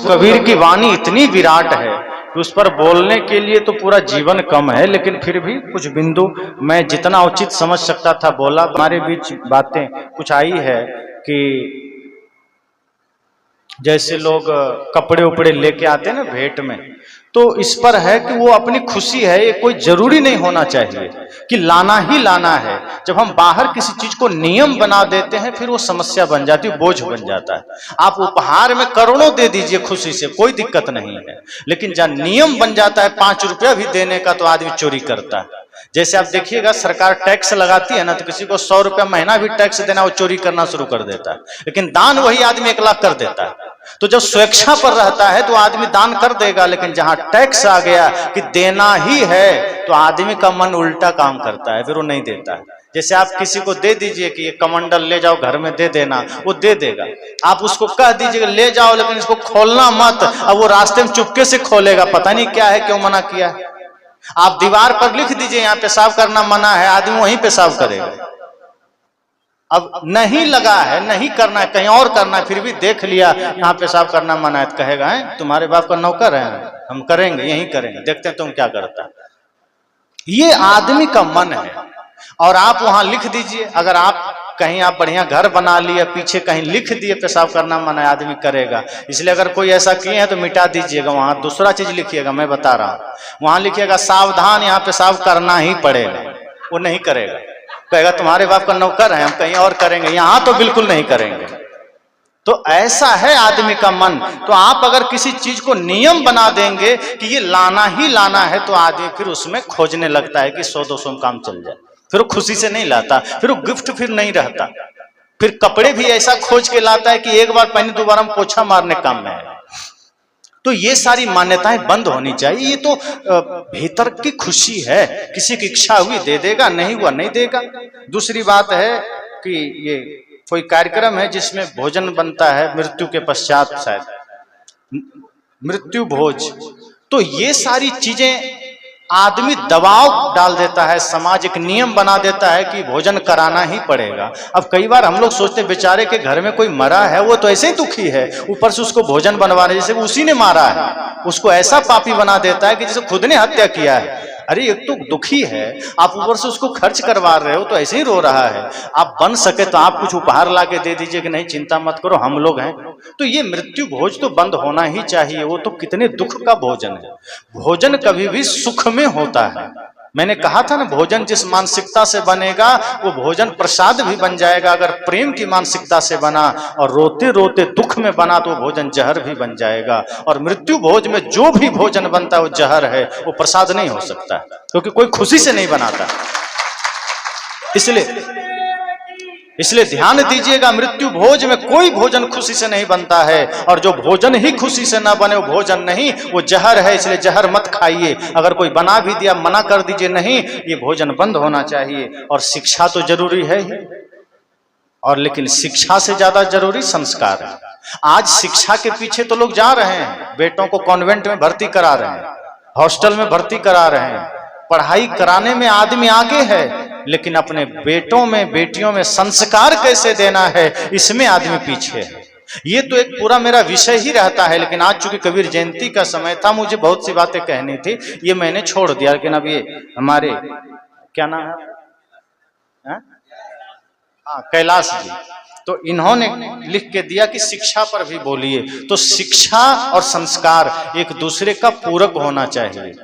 कबीर की वाणी इतनी विराट है कि उस पर बोलने के लिए तो पूरा जीवन कम है, लेकिन फिर भी कुछ बिंदु मैं जितना उचित समझ सकता था बोला। हमारे बीच बातें कुछ आई है कि जैसे लोग कपड़े उपड़े लेके आते हैं ना भेंट में, तो इस पर है कि वो अपनी खुशी है, ये कोई जरूरी नहीं होना चाहिए कि लाना ही लाना है। जब हम बाहर किसी चीज को नियम बना देते हैं फिर वो समस्या बन जाती है, बोझ बन जाता है। आप उपहार में करोड़ों दे दीजिए खुशी से, कोई दिक्कत नहीं है, लेकिन जब नियम बन जाता है 5 रुपया भी देने का तो आदमी चोरी करता है। जैसे आप देखिएगा सरकार टैक्स लगाती है ना, तो किसी को 100 रुपया महीना भी टैक्स देना वो चोरी करना शुरू कर देता है, लेकिन दान वही आदमी 1 लाख कर देता है। तो जब स्वेच्छा पर रहता है तो आदमी दान कर देगा, लेकिन जहां टैक्स आ गया कि देना ही है तो आदमी का मन उल्टा काम करता है, फिर वो नहीं देता है। जैसे आप किसी को दे दीजिए कि ये कमंडल ले जाओ घर में दे देना, वो दे देगा। आप उसको कह दीजिए ले जाओ लेकिन इसको खोलना मत, अब वो रास्ते में चुपके से खोलेगा, पता नहीं क्या है, क्यों मना किया है। आप दीवार पर लिख दीजिए यहाँ पेशाब करना मना है, आदमी वहीं पेशाब करेगा। अब नहीं लगा है, नहीं करना है, कहीं और करना है, फिर भी देख लिया यहाँ पेशाब करना मना है, तो कहेगा है तुम्हारे बाप का नौकर है, हम करेंगे, यही करेंगे, देखते हैं तुम क्या करता है। ये आदमी का मन है। और आप वहां लिख दीजिए, अगर आप कहीं आप बढ़िया घर बना लिए, पीछे कहीं लिख दिए पेशाब करना मना है, आदमी करेगा। इसलिए अगर कोई ऐसा किए हैं तो मिटा दीजिएगा, वहां दूसरा चीज लिखिएगा, मैं बता रहा हूं। वहां लिखिएगा सावधान यहाँ पेशाब करना ही पड़ेगा, वो नहीं करेगा, कहेगा तुम्हारे बाप का नौकर है, हम कहीं और करेंगे, यहां तो बिल्कुल नहीं करेंगे। तो ऐसा है आदमी का मन। तो आप अगर किसी चीज को नियम बना देंगे कि ये लाना ही लाना है, तो आदमी फिर उसमें खोजने लगता है कि 100-200 में काम चल जाए, फिर वो खुशी से नहीं लाता, फिर वो गिफ्ट फिर नहीं रहता। फिर कपड़े भी ऐसा खोज के लाता है कि एक बार पहने दोबारा में पोछा मारने काम में है। तो ये सारी मान्यताएं बंद होनी चाहिए। ये तो भीतर की खुशी है, किसी की इच्छा हुई दे देगा, नहीं हुआ नहीं देगा। दूसरी बात है कि ये कोई कार्यक्रम है जिसमें भोजन बनता है मृत्यु के पश्चात, शायद मृत्यु भोज, तो ये सारी चीजें आदमी दबाव डाल देता है, समाज एक नियम बना देता है कि भोजन कराना ही पड़ेगा। अब कई बार हम लोग सोचते बेचारे के घर में कोई मरा है, वो तो ऐसे ही दुखी है, ऊपर से उसको भोजन बनवाने, जैसे उसी ने मारा है, उसको ऐसा पापी बना देता है कि जैसे खुद ने हत्या किया है। अरे एक तो दुखी है, आप ऊपर से उसको खर्च करवा रहे हो तो ऐसे ही रो रहा है। आप बन सके तो आप कुछ उपहार ला के दे दीजिए कि नहीं चिंता मत करो हम लोग हैं। तो ये मृत्यु भोज तो बंद होना ही चाहिए, वो तो कितने दुख का भोजन है। भोजन कभी भी सुख में होता है। मैंने कहा था ना, भोजन जिस मानसिकता से बनेगा वो भोजन प्रसाद भी बन जाएगा। अगर प्रेम की मानसिकता से बना और रोते रोते दुख में बना तो भोजन जहर भी बन जाएगा। और मृत्यु भोज में जो भी भोजन बनता है वो जहर है, वो प्रसाद नहीं हो सकता, क्योंकि कोई खुशी से नहीं बनाता। इसलिए ध्यान दीजिएगा, मृत्यु भोज में कोई भोजन खुशी से नहीं बनता है, और जो भोजन ही खुशी से ना बने वो भोजन नहीं, वो जहर है। इसलिए जहर मत खाइए। अगर कोई बना भी दिया मना कर दीजिए, नहीं ये भोजन बंद होना चाहिए। और शिक्षा तो जरूरी है ही, और लेकिन शिक्षा से ज्यादा जरूरी संस्कार है। आज शिक्षा के पीछे तो लोग जा रहे हैं, बेटों को कॉन्वेंट में भर्ती करा रहे हैं, हॉस्टल में भर्ती करा रहे हैं, पढ़ाई कराने में आदमी आगे है, लेकिन अपने बेटों में बेटियों में संस्कार कैसे देना है इसमें आदमी पीछे है। ये तो एक पूरा मेरा विषय ही रहता है, लेकिन आज चूंकि कबीर जयंती का समय था, मुझे बहुत सी बातें कहनी थी, ये मैंने छोड़ दिया। लेकिन अब ये हमारे क्या नाम है, कैलाश जी, तो इन्होंने लिख के दिया कि शिक्षा पर भी बोलिए। तो शिक्षा और संस्कार एक दूसरे का पूरक होना चाहिए।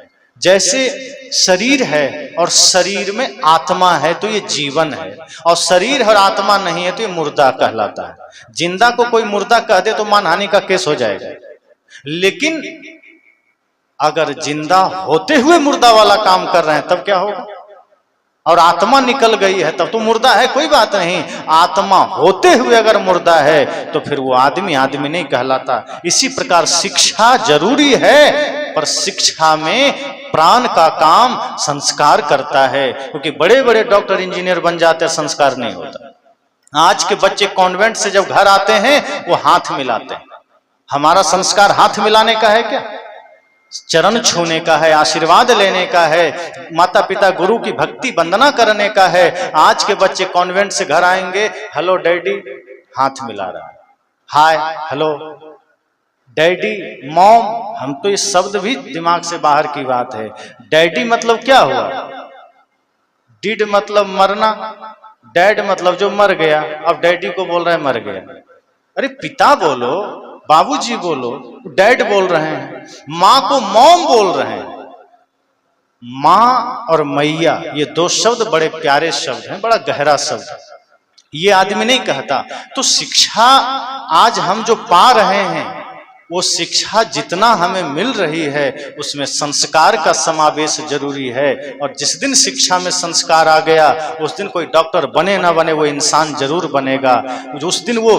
जैसे शरीर है और शरीर में आत्मा है तो ये जीवन है, और शरीर और आत्मा नहीं है तो ये मुर्दा कहलाता है। जिंदा को कोई मुर्दा कह दे तो मानहानि का केस हो जाएगा, लेकिन अगर जिंदा होते हुए मुर्दा वाला काम कर रहे हैं तब क्या होगा? और आत्मा निकल गई है तब तो मुर्दा है, कोई बात नहीं। आत्मा होते हुए अगर मुर्दा है तो फिर वो आदमी आदमी नहीं कहलाता। इसी प्रकार शिक्षा जरूरी है, पर शिक्षा में प्राण का काम संस्कार करता है, क्योंकि बड़े बड़े डॉक्टर इंजीनियर बन जाते हैं, संस्कार नहीं होता। आज के बच्चे कॉन्वेंट से जब घर आते हैं वो हाथ मिलाते हैं। हमारा संस्कार हाथ मिलाने का है क्या? चरण छूने का है, आशीर्वाद लेने का है, माता पिता गुरु की भक्ति वंदना करने का है। आज के बच्चे कॉन्वेंट से घर आएंगे, हेलो डैडी, हाथ मिला रहा है, हाय हेलो डैडी, मॉम, हम तो ये शब्द भी दिमाग से बाहर की बात है। डैडी मतलब क्या हुआ? डिड मतलब मरना, डैड मतलब जो मर गया। अब डैडी को बोल रहे हैं मर गया। अरे पिता बोलो, बाबूजी बोलो, डैड बोल रहे हैं। माँ को मॉम बोल रहे हैं। माँ और मैया ये दो शब्द बड़े प्यारे शब्द हैं, बड़ा गहरा शब्द। ये आदमी नहीं कहता। तो शिक्षा आज हम जो पा रहे हैं, वो शिक्षा जितना हमें मिल रही है उसमें संस्कार का समावेश जरूरी है। और जिस दिन शिक्षा में संस्कार आ गया, उस दिन कोई डॉक्टर बने ना बने वो इंसान जरूर बनेगा। उस दिन वो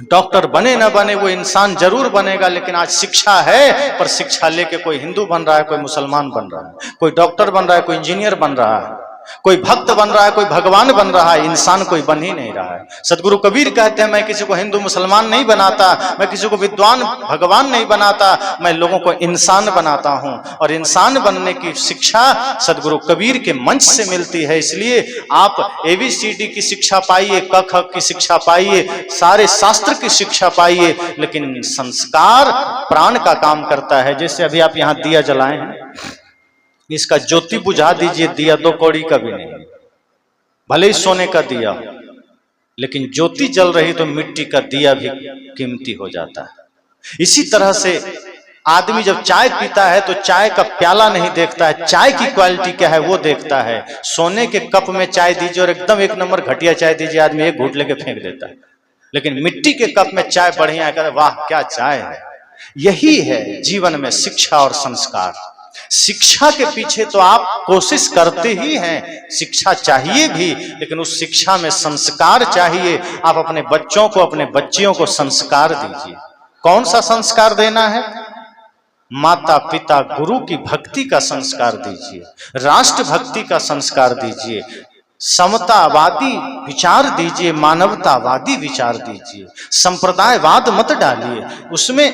डॉक्टर बने ना बने वो इंसान जरूर बनेगा। लेकिन आज शिक्षा है, पर शिक्षा लेके कोई हिंदू बन रहा है, कोई मुसलमान बन रहा है, कोई डॉक्टर बन रहा है, कोई इंजीनियर बन रहा है, कोई भक्त बन रहा है, कोई भगवान बन रहा है, इंसान कोई बन ही नहीं रहा है। सदगुरु कबीर कहते हैं, मैं किसी को हिंदू मुसलमान नहीं बनाता, मैं किसी को विद्वान भगवान नहीं बनाता, मैं लोगों को इंसान बनाता हूं। और इंसान बनने की शिक्षा सदगुरु कबीर के मंच से मिलती है। इसलिए आप ABCD की शिक्षा पाइए, क ख की शिक्षा पाइए, सारे शास्त्र की शिक्षा पाइए, लेकिन संस्कार प्राण का काम करता है। जैसे अभी आप यहाँ दिया जलाए हैं, इसका ज्योति बुझा दीजिए, दिया 2 कौड़ी का भी नहीं, भले ही सोने का दिया, लेकिन ज्योति जल रही तो मिट्टी का दिया भी कीमती हो जाता है। इसी तरह से आदमी जब चाय पीता है तो चाय का प्याला नहीं देखता है, चाय की क्वालिटी क्या है वो देखता है। सोने के कप में चाय दीजिए और एकदम 1 नंबर घटिया चाय दीजिए, आदमी एक घूंट लेके फेंक देता है। लेकिन मिट्टी के कप में चाय बढ़िया है, कहते वाह क्या चाय है। यही है जीवन में शिक्षा और संस्कार। शिक्षा के पीछे तो आप कोशिश करते ही हैं, शिक्षा चाहिए भी, लेकिन उस शिक्षा में संस्कार चाहिए। आप अपने बच्चों को, अपने बच्चियों को संस्कार दीजिए। कौन सा संस्कार देना है? माता पिता गुरु की भक्ति का संस्कार दीजिए, राष्ट्र भक्ति का संस्कार दीजिए, समतावादी विचार दीजिए, मानवतावादी विचार दीजिए। संप्रदायवाद मत डालिए उसमें।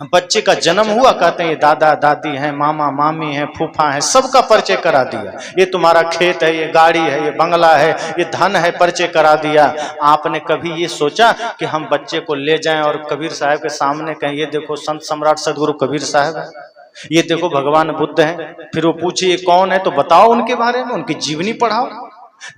बच्चे का जन्म हुआ, कहते हैं ये दादा दादी हैं, मामा मामी हैं, फूफा हैं, सबका परिचय करा दिया। ये तुम्हारा खेत है, ये गाड़ी है, ये बंगला है, ये धन है, परिचय करा दिया। आपने कभी ये सोचा कि हम बच्चे को ले जाएं और कबीर साहब के सामने कहें ये देखो संत सम्राट सदगुरु कबीर साहब है, ये देखो भगवान बुद्ध हैं। फिर वो पूछे ये कौन है, तो बताओ उनके बारे में, उनकी जीवनी पढ़ाओ।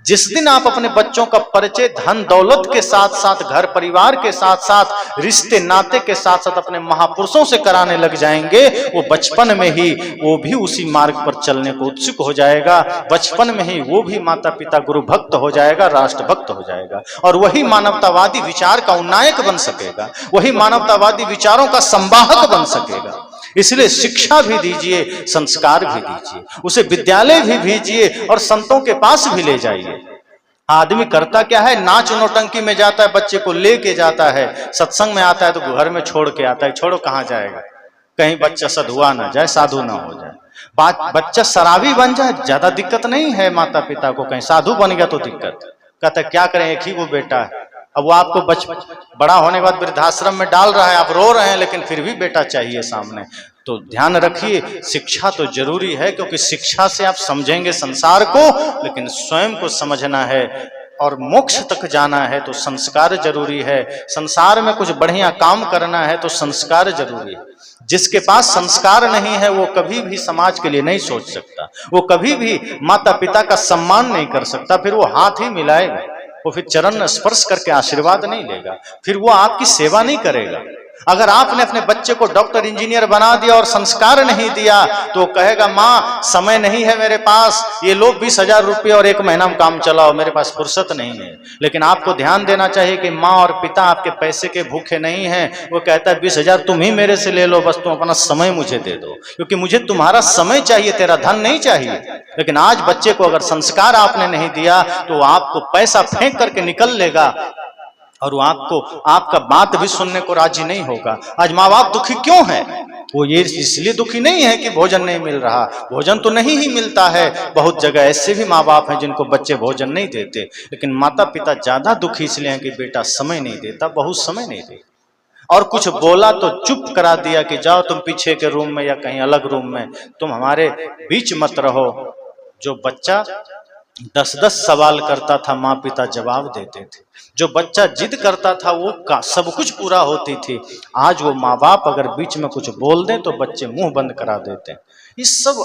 जिस दिन आप अपने बच्चों का परिचय धन दौलत के साथ साथ, घर परिवार के साथ साथ, रिश्ते नाते के साथ साथ अपने महापुरुषों से कराने लग जाएंगे, वो बचपन में ही वो भी उसी मार्ग पर चलने को उत्सुक हो जाएगा। बचपन में ही वो भी माता पिता गुरु भक्त हो जाएगा, राष्ट्र भक्त हो जाएगा, और वही मानवतावादी विचार का उन्नायक बन सकेगा, वही मानवतावादी विचारों का संवाहक बन सकेगा। इसलिए शिक्षा भी दीजिए, संस्कार भी दीजिए, उसे विद्यालय भी भेजिए और संतों के पास भी ले जाइए। आदमी करता क्या है, नाच नौटंकी में जाता है, बच्चे को लेके जाता है, सत्संग में आता है तो घर में छोड़ के आता है। छोड़ो कहाँ जाएगा, कहीं बच्चा सधुआ ना जाए, साधु ना हो जाए। बच्चा शराबी बन जाए ज्यादा दिक्कत नहीं है माता पिता को, कहीं साधु बन गया तो दिक्कत। कहता क्या करें, एक ही वो बेटा है, अब वो आपको बड़ा होने के बाद वृद्धाश्रम में डाल रहा है, आप रो रहे हैं, लेकिन फिर भी बेटा चाहिए सामने। तो ध्यान रखिए, शिक्षा तो जरूरी है, क्योंकि शिक्षा से आप समझेंगे संसार को, लेकिन स्वयं को समझना है और मोक्ष तक जाना है तो संस्कार जरूरी है। संसार में कुछ बढ़िया काम करना है तो संस्कार जरूरी है। जिसके पास संस्कार नहीं है वो कभी भी समाज के लिए नहीं सोच सकता, वो कभी भी माता पिता का सम्मान नहीं कर सकता, फिर वो हाथ ही मिलाएगा, वो फिर चरण स्पर्श करके आशीर्वाद नहीं लेगा, फिर वो आपकी सेवा नहीं करेगा। अगर आपने अपने बच्चे को डॉक्टर इंजीनियर बना दिया और संस्कार नहीं दिया तो कहेगा माँ समय नहीं है मेरे पास, ये लो 20,000 रुपये और 1 महीना में काम चलाओ, मेरे पास फुर्सत नहीं है। लेकिन आपको ध्यान देना चाहिए कि माँ और पिता आपके पैसे के भूखे नहीं हैं। वो कहता है 20,000 तुम ही मेरे से ले लो, बस तुम अपना समय मुझे दे दो, क्योंकि मुझे तुम्हारा समय चाहिए, तेरा धन नहीं चाहिए। लेकिन आज बच्चे को अगर संस्कार आपने नहीं दिया तो आपको पैसा फेंक करके निकल लेगा और वो आपका बात भी सुनने को राजी नहीं होगा। आज माँ बाप दुखी क्यों है? वो ये इसलिए दुखी नहीं है कि भोजन नहीं मिल रहा, भोजन तो नहीं ही मिलता है। बहुत जगह ऐसे भी माँ बाप हैं जिनको बच्चे भोजन नहीं देते, लेकिन माता पिता ज्यादा दुखी इसलिए हैं कि बेटा समय नहीं देता, बहुत समय नहीं देता। और कुछ बोला तो चुप करा दिया कि जाओ तुम पीछे के रूम में या कहीं अलग रूम में, तुम हमारे बीच मत रहो। जो बच्चा 10-10 सवाल करता था, माँ पिता जवाब देते थे। जो बच्चा जिद करता था वो सब कुछ पूरा होती थी। आज वो माँ बाप अगर बीच में कुछ बोल दें तो बच्चे मुंह बंद करा देते हैं। इस सब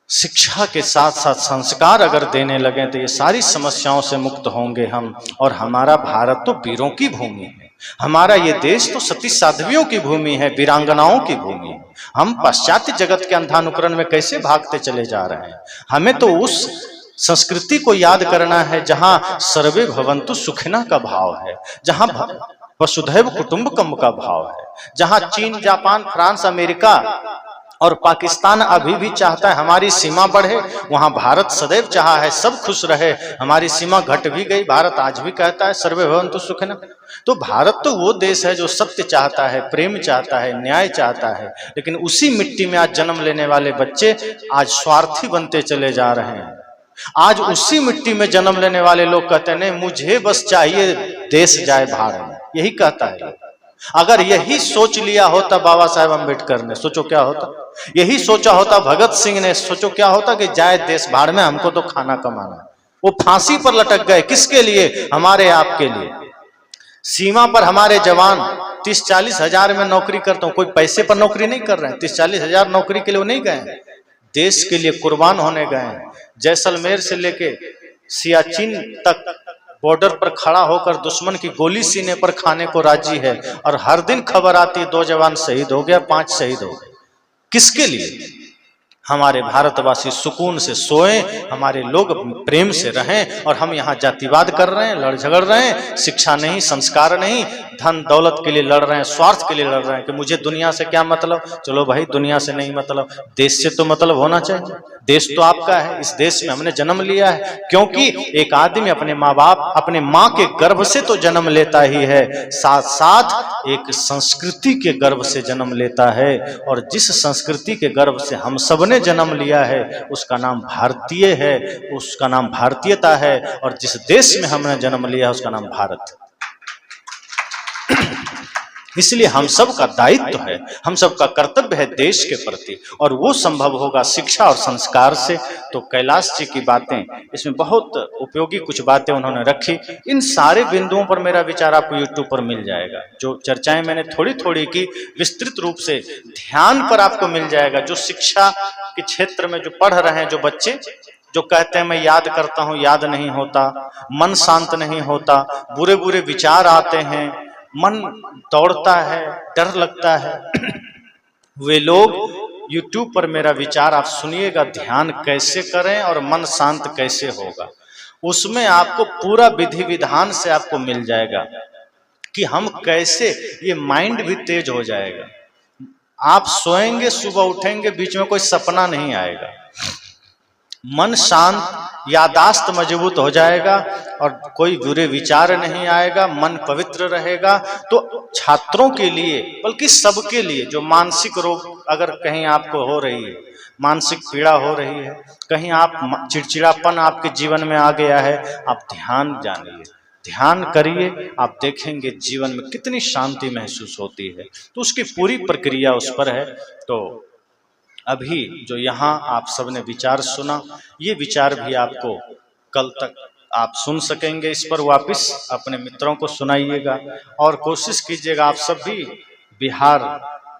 शिक्षा के साथ साथ संस्कार अगर देने लगे तो ये सारी समस्याओं से मुक्त होंगे हम। और हमारा भारत तो वीरों की भूमि है, हमारा ये देश तो सती साध्वियों की भूमि है, वीरांगनाओं की भूमि है। हम पाश्चात्य जगत के अंधानुकरण में कैसे भागते चले जा रहे हैं? हमें तो उस संस्कृति को याद करना है जहां सर्वे भवन्तु सुखिनः का भाव है, जहां वसुधैव कुटुंबकम का भाव है, जहां चीन, जापान, फ्रांस, अमेरिका और पाकिस्तान अभी भी चाहता है हमारी सीमा बढ़े, वहां भारत सदैव चाहा है सब खुश रहे। हमारी सीमा घट भी गई, भारत आज भी कहता है सर्वे भवन्तु सुखिनः। तो भारत तो वो देश है जो सत्य चाहता है, प्रेम चाहता है, न्याय चाहता है। लेकिन उसी मिट्टी में आज जन्म लेने वाले बच्चे आज स्वार्थी बनते चले जा रहे हैं। आज उसी मिट्टी में जन्म लेने वाले लोग कहते हैं नहीं, मुझे बस चाहिए देश जाए भाड़ में, यही कहता है। अगर यही सोच लिया होता बाबा साहेब अम्बेडकर ने, सोचो क्या होता। यही सोचा होता भगत सिंह ने, सोचो क्या होता कि जाए देश भाड़ में, हमको तो खाना कमाना। वो फांसी पर लटक गए, किसके लिए? हमारे आपके लिए। सीमा पर हमारे जवान 30-40 हजार में नौकरी करते हो, कोई पैसे पर नौकरी नहीं कर रहे हैं। 30-40 हजार नौकरी के लिए वो नहीं गए, देश के लिए कुर्बान होने गए हैं। जैसलमेर से लेके सियाचिन तक बॉर्डर पर खड़ा होकर दुश्मन की गोली सीने पर खाने को राजी है। और हर दिन खबर आती है 2 जवान शहीद हो गया, 5 शहीद हो गए। किसके लिए? हमारे भारतवासी सुकून से सोएं, हमारे लोग प्रेम से रहें। और हम यहाँ जातिवाद कर रहे हैं, लड़ झगड़ रहे हैं, शिक्षा नहीं, संस्कार नहीं, धन दौलत के लिए लड़ रहे हैं, स्वार्थ के लिए लड़ रहे हैं कि मुझे दुनिया से क्या मतलब। चलो भाई, दुनिया से नहीं मतलब, देश से तो मतलब होना चाहिए। देश तो आपका है, इस देश में हमने जन्म लिया है। क्योंकि एक आदमी अपने माँ बाप, अपने माँ के गर्भ से तो जन्म लेता ही है, साथ साथ एक संस्कृति के गर्भ से जन्म लेता है। और जिस संस्कृति के गर्भ से हम सबने जन्म लिया है उसका नाम भारतीय है, उसका नाम भारतीयता है। और जिस देश में हमने जन्म लिया है उसका नाम भारत। इसलिए हम सब का दायित्व है, हम सब का कर्तव्य है देश के प्रति, और वो संभव होगा शिक्षा और संस्कार से। तो कैलाश जी की बातें, इसमें बहुत उपयोगी कुछ बातें उन्होंने रखी। इन सारे बिंदुओं पर मेरा विचार आपको यूट्यूब पर मिल जाएगा। जो चर्चाएं मैंने थोड़ी थोड़ी की, विस्तृत रूप से ध्यान पर आपको मिल जाएगा। जो शिक्षा के क्षेत्र में जो पढ़ रहे हैं जो बच्चे, जो कहते हैं मैं याद करता हूं, याद नहीं होता, मन शांत नहीं होता, बुरे बुरे विचार आते हैं, मन दौड़ता है, डर लगता है, वे लोग YouTube पर मेरा विचार आप सुनिएगा, ध्यान कैसे करें और मन शांत कैसे होगा। उसमें आपको पूरा विधि विधान से आपको मिल जाएगा कि हम कैसे, ये माइंड भी तेज हो जाएगा। आप सोएंगे, सुबह उठेंगे, बीच में कोई सपना नहीं आएगा, मन शांत, यादाश्त मजबूत हो जाएगा और कोई बुरे विचार नहीं आएगा, मन पवित्र रहेगा। तो छात्रों के लिए, बल्कि सबके लिए, जो मानसिक रोग अगर कहीं आपको हो रही है, मानसिक पीड़ा हो रही है, कहीं आप चिड़चिड़ापन आपके जीवन में आ गया है, आप ध्यान जानिए, ध्यान करिए, आप देखेंगे जीवन में कितनी शांति महसूस होती है। तो उसकी पूरी प्रक्रिया उस पर है। तो अभी जो यहाँ आप सबने विचार सुना, ये विचार भी आपको कल तक आप सुन सकेंगे। इस पर वापस अपने मित्रों को सुनाइएगा और कोशिश कीजिएगा आप सब भी बिहार,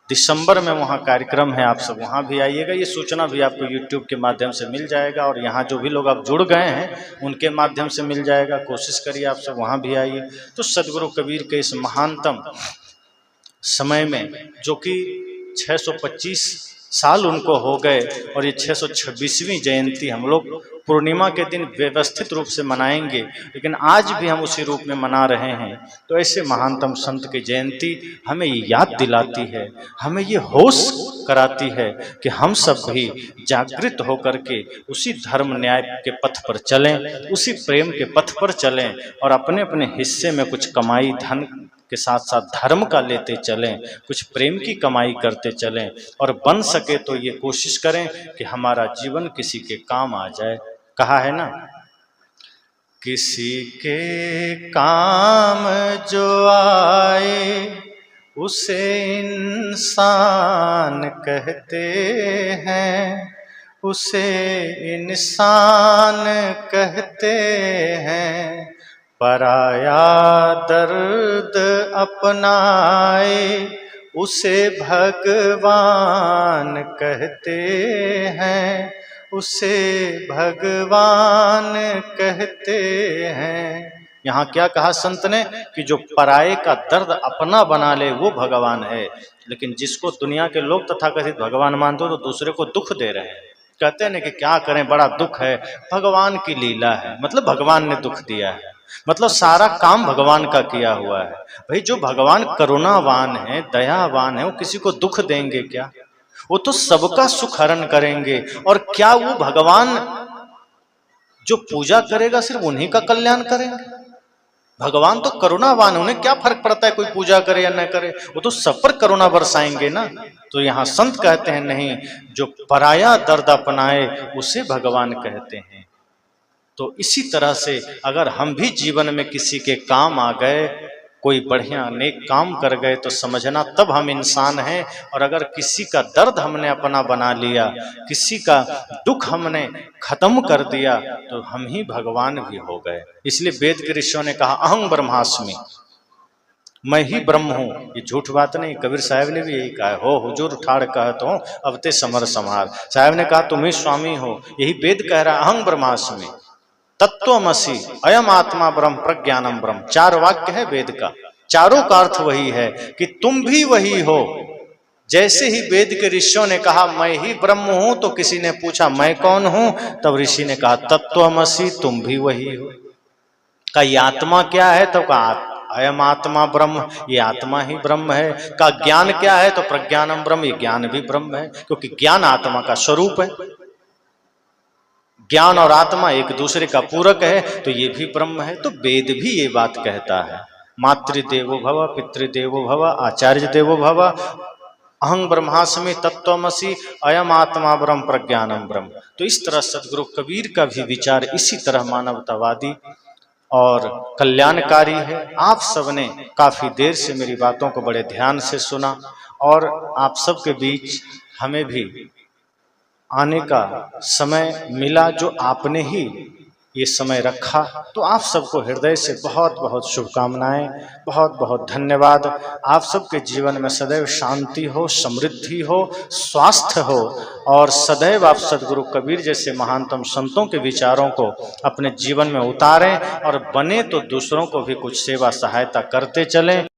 दिसंबर में वहाँ कार्यक्रम है, आप सब वहाँ भी आइएगा। ये सूचना भी आपको YouTube के माध्यम से मिल जाएगा और यहाँ जो भी लोग आप जुड़ गए हैं उनके माध्यम से मिल जाएगा। कोशिश करिए आप सब वहाँ भी आइए। तो सदगुरु कबीर के इस महानतम समय में, जो कि 625 साल उनको हो गए और ये 626वीं जयंती हम लोग पूर्णिमा के दिन व्यवस्थित रूप से मनाएंगे, लेकिन आज भी हम उसी रूप में मना रहे हैं। तो ऐसे महानतम संत की जयंती हमें ये याद दिलाती है, हमें ये होश कराती है कि हम सब भी जागृत होकर के उसी धर्म न्याय के पथ पर चलें, उसी प्रेम के पथ पर चलें और अपने अपने हिस्से में कुछ कमाई धन के साथ साथ धर्म का लेते चलें, कुछ प्रेम की कमाई करते चलें और बन सके तो ये कोशिश करें कि हमारा जीवन किसी के काम आ जाए। कहा है ना, किसी के काम जो आए उसे इंसान कहते हैं, उसे इंसान कहते हैं। पराया दर्द अपनाए उसे भगवान कहते हैं, उसे भगवान कहते हैं। यहाँ क्या कहा संत ने कि जो पराये का दर्द अपना बना ले वो भगवान है। लेकिन जिसको दुनिया के लोग तथाकथित भगवान मानते हो तो दूसरे को दुख दे रहे हैं। कहते हैं ना कि क्या करें, बड़ा दुख है, भगवान की लीला है, मतलब भगवान ने दुख दिया है, मतलब सारा काम भगवान का किया हुआ है। भाई जो भगवान करुणावान है, दयावान है, वो किसी को दुख देंगे क्या? वो तो सबका सुख हरण करेंगे। और क्या वो भगवान जो पूजा करेगा सिर्फ उन्हीं का कल्याण करेंगे? भगवान तो करुणावान, उन्हें क्या फर्क पड़ता है कोई पूजा करे या न करे, वो तो सब पर करुणा बरसाएंगे ना। तो यहाँ संत कहते हैं नहीं, जो पराया दर्द अपनाए उसे भगवान कहते हैं। तो इसी तरह से अगर हम भी जीवन में किसी के काम आ गए, कोई बढ़िया नेक काम कर गए, तो समझना तब हम इंसान हैं। और अगर किसी का दर्द हमने अपना बना लिया, किसी का दुख हमने खत्म कर दिया, तो हम ही भगवान भी हो गए। इसलिए वेद के ऋषियों ने कहा अहं ब्रह्मास्मि, मैं ही ब्रह्म हूँ। ये झूठ बात नहीं, कबीर साहब ने भी यही कहा है, हो हुजूर ठाड़ कहत हो अब ते समर संहार। साहब ने कहा तुम ही स्वामी हो, यही वेद कह रहा अहं ब्रह्मास्मि तत्वमसि अयम आत्मा ब्रह्म प्रज्ञानम ब्रह्म। 4 वाक्य है वेद का, चारों का अर्थ वही है कि तुम भी वही हो। जैसे ही वेद के ऋषियों ने कहा मैं ही ब्रह्म हूं, तो किसी ने पूछा मैं कौन हूं, तब ऋषि ने कहा तत्वमसि, तुम भी वही हो। का ये आत्मा क्या है, तो कहा अयम आत्मा ब्रह्म, ये आत्मा ही ब्रह्म है। का ज्ञान क्या है, तो प्रज्ञानम ब्रह्म, ये ज्ञान भी ब्रह्म है, क्योंकि ज्ञान आत्मा का स्वरूप है। ज्ञान और आत्मा एक दूसरे का पूरक है, तो ये भी ब्रह्म है। तो वेद भी ये बात कहता है, मातृदेवो भव पितृदेवो भव आचार्य देवो भव, अहं ब्रह्मास्मि तत्वमसि अयम आत्मा ब्रह्म प्रज्ञानम ब्रह्म। तो इस तरह सदगुरु कबीर का भी विचार इसी तरह मानवतावादी और कल्याणकारी है। आप सबने काफी देर से मेरी बातों को बड़े ध्यान से सुना, और आप सबके बीच हमें भी आने का समय मिला, जो आपने ही ये समय रखा। तो आप सबको हृदय से बहुत बहुत शुभकामनाएं, बहुत बहुत धन्यवाद। आप सबके जीवन में सदैव शांति हो, समृद्धि हो, स्वास्थ्य हो, और सदैव आप सदगुरु कबीर जैसे महानतम संतों के विचारों को अपने जीवन में उतारें, और बने तो दूसरों को भी कुछ सेवा सहायता करते चलें।